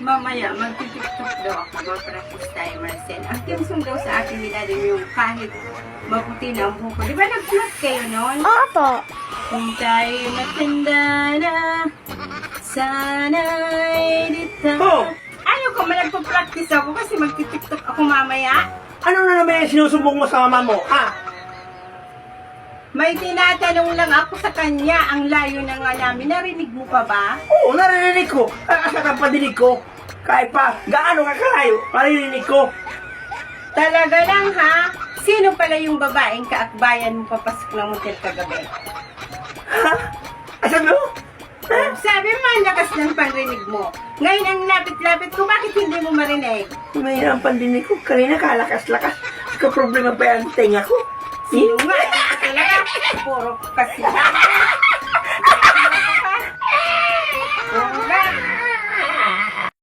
Mamaya, magti-tiktok daw ako. Mag-practice tayo, Marcel. Ang tinsong daw sa akin nila din yung kahit maputi na ang buko. Di ba nag-vlog kayo noon? Opo. Kung tayo matanda na, sana'y dito. Oh! Ayaw ko, malagpa-practice ako kasi magti-tiktok ako mamaya. Ano na naman yung sinusumbong mo sa mama mo, ha? May tinatanong lang ako sa kanya, ang layo na nga namin. Narinig mo pa ba? Oo, naririnig ko. Asa ka padinig ko. Kahit pa, gaano ka kalayo, maririnig ko. Talaga lang ha? Sino pala yung babaeng kaakbayan mo papasok ng hotel kagabi? Ha? Asan mo? Ha? Sabi mo, ang lakas ng panrinig mo. Ngayon ang lapit-lapit ko, bakit hindi mo marinig? May ang pandinig ko. Kanina kalakas-lakas. Problema pa yan ang tenga ko. Sino nga? Talaga, puro kasi.